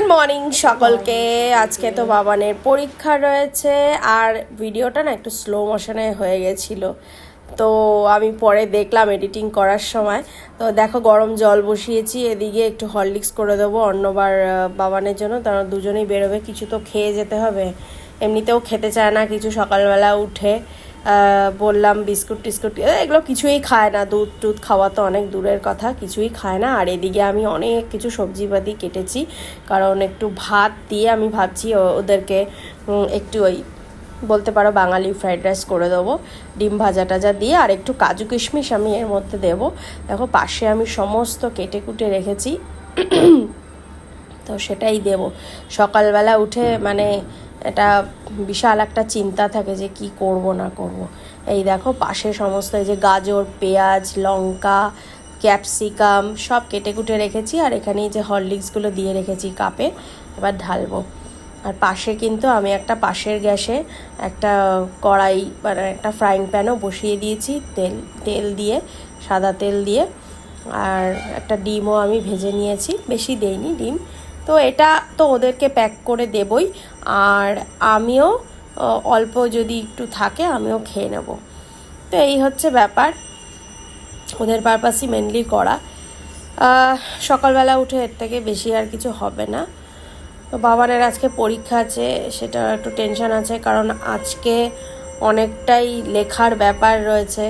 Morning সকলকে। আজকে তো বাবানের পরীক্ষা রয়েছে আর ভিডিওটা না একটু স্লো মোশনে হয়ে গেছিল, তো আমি পরে দেখলাম এডিটিং করার সময়। তো দেখো গরম জল বসিয়েছি, এদিকে একটু হরলিক্স করে দেবো অন্যবার বাবানের জন্য, তারা দুজনেই বেরোবে, কিছু তো খেয়ে যেতে হবে। এমনিতেও খেতে চায় না কিছু, সকালবেলা উঠে বললাম বিস্কুট টিস্কুট এগুলো কিছুই খায় না, দুধ টুধ খাওয়া তো অনেক দূরের কথা, কিছুই খায় না। আর এদিকে আমি অনেক কিছু সবজিপাতি কেটেছি, কারণ একটু ভাত দিয়ে আমি ভাবছি ওদেরকে একটু ওই বলতে পারো বাঙালি ফ্রাইড রাইস করে দেবো, ডিম ভাজা টাজা দিয়ে, আর একটু কাজু কিশমিশ আমি এর মধ্যে দেবো। দেখো পাশে আমি সমস্ত কেটে কুটে রেখেছি, তো সেটাই দেব। সকালবেলা উঠে মানে এটা বিশাল একটা চিন্তা থাকে যে কি করব না করব। এই দেখো পাশে সমস্ত এই যে গাজর, পেঁয়াজ, লঙ্কা, ক্যাপসিকাম সব কেটে কুটে রেখেছি, আর এখানে এই যে হরলিক্সগুলো দিয়ে রেখেছি কাপে, এবার ঢালবো। আর পাশে কিন্তু আমি একটা পাশের গ্যাসে একটা কড়াই মানে একটা ফ্রাইং প্যানও বসিয়ে দিয়েছি, তেল দিয়ে, সাদা তেল দিয়ে। আর একটা ডিমও আমি ভেজে নিয়েছি, বেশি দেইনি ডিম। তো এটা তো ওদেরকে প্যাক করে দেবই, আর আমিও অল্প যদি একটু থাকে আমিও খেয়ে নেব। তো এই হচ্ছে ব্যাপার, ওদের পারপাসই মেনলি করা। সকালবেলা উঠে এর থেকে বেশি আর কিছু হবে না। তো বাবানের আজকে পরীক্ষা আছে, সেটা একটু টেনশন আছে, কারণ আজকে অনেকটাই লেখার ব্যাপার রয়েছে।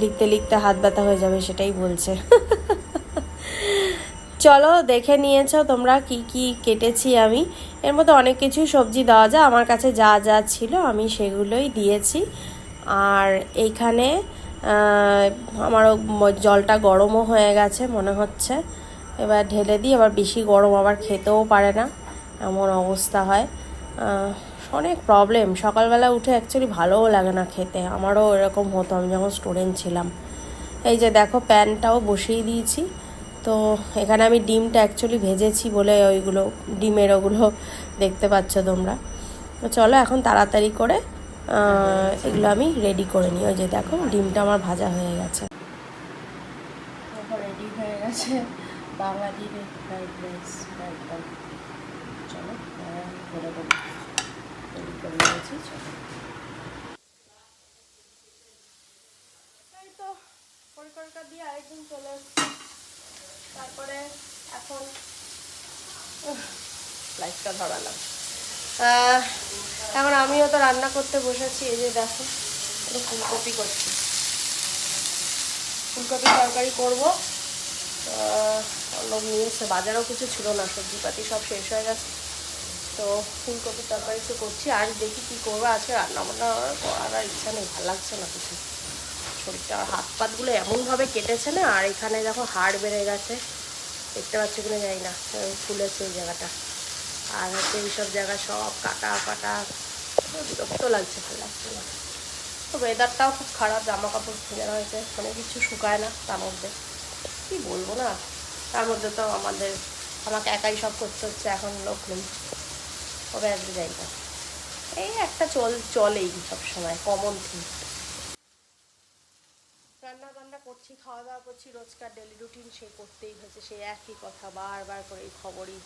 লিখতে লিখতে হাত ব্যথা হয়ে যাবে সেটাই বলছে। চলো দেখে নিয়েছো তোমরা কি কি কেটেছি আমি, এর মধ্যে অনেক কিছুই সবজি দেওয়া যায়, আমার কাছে যা যা ছিল আমি সেগুলোই দিয়েছি। আর এইখানে আমারও জলটা গরমও হয়ে গেছে মনে হচ্ছে, এবার ঢেলে দিই। আবার বেশি গরম আবার খেতেও পারে না, এমন অবস্থা হয়। অনেক প্রবলেম, সকালবেলা উঠে অ্যাকচুয়ালি ভালোও লাগে না খেতে, আমারও এরকম হতো আমি যখন স্টুডেন্ট ছিলাম। এই যে দেখো প্যানটাও বসিয়ে দিয়েছি। তো এখানে আমি ডিমটা অ্যাকচুয়ালি ভেজেছি বলে ওইগুলো ডিমের ওগুলো দেখতে পাচ্ছ তোমরা। তো চলো এখন তাড়াতাড়ি করে এগুলো আমি রেডি করে নিই। ওই যে দেখো ডিমটা আমার ভাজা হয়ে গেছে, রেডি হয়ে গেছে বাঙালির ফ্রাইড রাইস। চলো করে রেডি করে নিয়েছি, চলো। এই তো পরিকল্পনা দিয়ে আরেকদিন চলে এসছি, তারপরে এখন লাইটটা ধরালাম। এখন আমিও তো রান্না করতে বসেছি, এই যে দেখো একটু ফুলকপি করছি, ফুলকপি তরকারি করবো। লোক নিয়ে এসে, বাজারও কিছু ছিল না, সবজিপাতি সব শেষ হয়ে গেছে, তো ফুলকপি তরকারি তো করছি। আর দেখি কী করবো, আজকে রান্না বান্না করার আর ইচ্ছা নেই, ভালো লাগছে না কিছু। শরীরটা আর হাত পাতগুলো এমনভাবে কেটেছে না, আর এখানে দেখো হাড় বেড়ে গেছে, দেখতে পাচ্ছি কিনা জানি না, ফুলেছে এই জায়গাটা। আর হচ্ছে এইসব জায়গা সব কাটা কাটা, বিরক্ত লাগছে, ভালো লাগছে না। তো ওয়েদারটাও খুব খারাপ, জামা কাপড় ফেলে রয়েছে, মানে কিছু শুকায় না, তার মধ্যে কী বলবো না, তার মধ্যে তো আমাকে একাই সব করতে হচ্ছে, এখন লোক নেই, কবে আসবে যাই না, এই একটা চলেই সবসময় কমন থিং। রান্না বান্না করছি, খাওয়া দাওয়া করছি, রোজকার ডেলি রুটিন সেই করতেই হয়েছে, সেই একই কথা বারবার করে, এই খবরই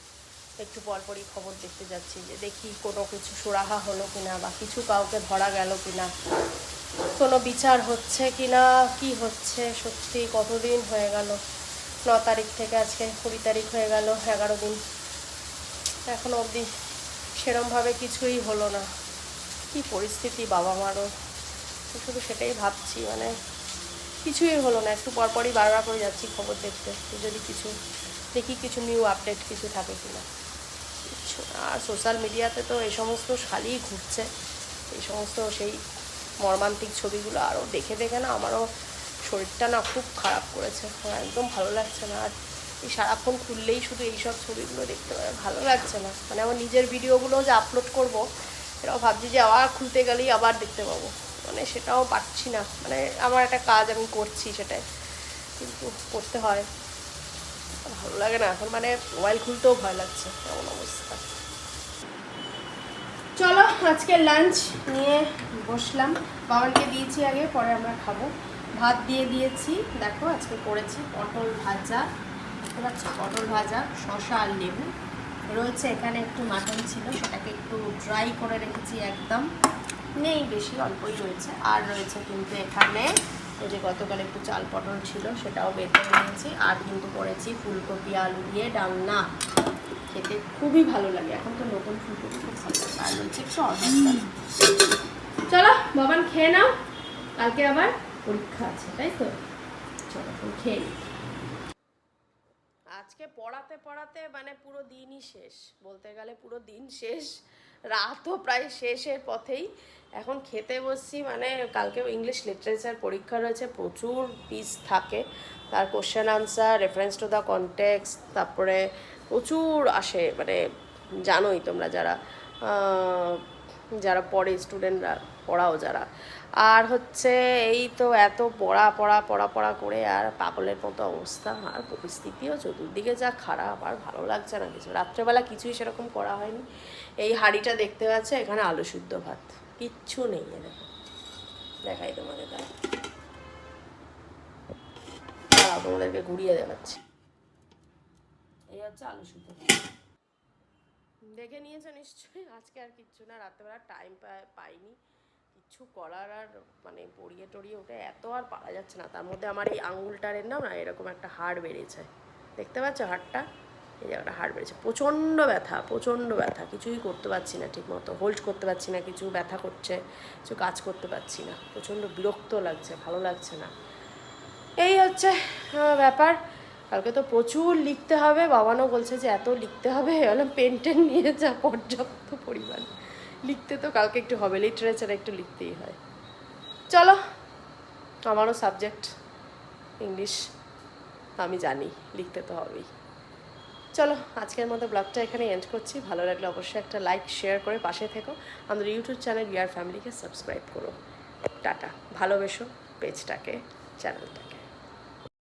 একটু পরপরই খবর দেখতে যাচ্ছি, যে দেখি কোনো কিছু সুরাহা হলো কিনা, বা কিছু কাউকে ধরা গেল কিনা, কোনো বিচার হচ্ছে কিনা, কি হচ্ছে সত্যি। কতদিন হয়ে গেল, 9 তারিখ থেকে আজকে 20 তারিখ হয়ে গেল, 11 দিন, এখনো অবধি সেরমভাবে কিছুই হলো না। কি পরিস্থিতি বাবা মারও, শুধু সেটাই ভাবছি, মানে কিছুই হলো না। একটু পরপরই বারবার করে যাচ্ছি খবর দেখতে, যদি কিছু দেখি, কিছু নিউ আপডেট কিছু থাকে কিনা, কিছু। আর সোশ্যাল মিডিয়াতে তো এই সমস্ত খালি ঘুরছে, এই সমস্ত সেই মর্মান্তিক ছবিগুলো, আরও দেখে দেখে না আমারও শরীরটা না খুব খারাপ করেছে, আমার একদম ভালো লাগছে না। আর এই সারাক্ষণ খুললেই শুধু এইসব ছবিগুলো দেখতে পারে, ভালো লাগছে না। মানে আমার নিজের ভিডিওগুলো যে আপলোড করব, এটাও ভাবছি যে আবার খুলতে গেলেই আবার দেখতে পাবো, মানে সেটাও পারছি না। মানে আমার একটা কাজ আমি করছি সেটাই, কিন্তু করতে হয়, ভালো লাগে না এখন, মানে মোবাইল খুলতেও ভয় লাগছে, এমন অবস্থা। চলো আজকে লাঞ্চ নিয়ে বসলাম, বাবানকে দিয়েছি আগে, পরে আমরা খাবো। ভাত দিয়ে দিয়েছি, দেখো আজকে করেছি পটল ভাজা, দেখতে পাচ্ছ পটল ভাজা, শসা আর লেবু রয়েছে। এখানে একটু মাটন ছিল, সেটাকে একটু ড্রাই করে রেখেছি, একদম নেই বেশি, অল্পই রয়েছে। আর রয়েছে কিন্তু এখানে ওই যে গতকাল একটু চাল পটল ছিল, সেটাও বের করে নিয়েছি। আর কিন্তু করেছি ফুলকপি আলু দিয়ে ডালনা, খেতে খুবই ভালো লাগে। এখন তো নতুন ফুলকপি খুব ভালো লাগে। আর রয়েছে একটু অর্ডার। চলো বাবান খেয়ে নাও, কালকে আবার পরীক্ষা আছে, তাই তো? চলো খেয়ে নিই। আজকে পড়াতে পড়াতে মানে পুরো দিনই শেষ, বলতে গেলে পুরো দিন শেষ, রাতও প্রায় শেষের পথেই। এখন খেতে বসছি, মানে কালকে ইংলিশ লিটারেচার পরীক্ষা রয়েছে, প্রচুর পিস থাকে, তার question answer, reference to the context, তারপরে প্রচুর আসে, মানে জানোই তোমরা যারা যারা পড়ে, স্টুডেন্টরা পড়াও যারা। আর হচ্ছে এই তো এত পড়া পড়া পড়া পড়া করে আর পাগলের মতো অবস্থা, আর পরিস্থিতিও চতুর্দিকে যা খারাপ, আর ভালো লাগছে না কিছু। রাত্রেবেলা কিছুই সেরকম করা হয়নি। এই হাঁড়িটা দেখতে পাচ্ছ, এখানে আলু সিদ্ধ ভাত, কিচ্ছু নেই। দেখো, দেখাই তোমাদের, দাঁড়াও তোমাদেরকে ঘুরিয়ে দেখাচ্ছি। এই হচ্ছে আলু সিদ্ধ ভাত, দেখে নিয়েছো নিশ্চয়ই। আজকে আর কিচ্ছু না, রাত্রেবেলা টাইম পাইনি কিছু করার, আর মানে পড়িয়ে টড়িয়ে ওঠে এত আর পারা যাচ্ছে না। তার মধ্যে আমার এই আঙুলটারের না এরকম একটা হাড় বেড়েছে, দেখতে পাচ্ছ হাড়টা, এই জায়গাটা হাড় বেড়েছে, প্রচণ্ড ব্যথা, প্রচণ্ড ব্যথা, কিছুই করতে পারছি না ঠিক মতো, হোল্ড করতে পারছি না, কিছু ব্যথা করছে, কিছু কাজ করতে পারছি না, প্রচণ্ড বিরক্ত লাগছে, ভালো লাগছে না। এই হচ্ছে ব্যাপার। কালকে তো প্রচুর লিখতে হবে, বাবানও বলছে যে এত লিখতে হবে, বললাম পেন টেন নিয়ে যা, পর্যাপ্ত পরিমাণ লিখতে তো কালকে একটু হবে, লিটারেচার একটু লিখতেই হয়। চলো, আমারও সাবজেক্ট ইংলিশ, আমি জানি লিখতে তো হবেই। চলো আজকের মতো ব্লগটা এখানে এন্ড করছি। ভালো লাগলে অবশ্যই একটা লাইক শেয়ার করে পাশে থেকো। আমাদের ইউটিউব চ্যানেল ইয়ার ফ্যামিলিকে সাবস্ক্রাইব করো। টাটা, ভালোবেসো পেজটাকে, চ্যানেলটাকে।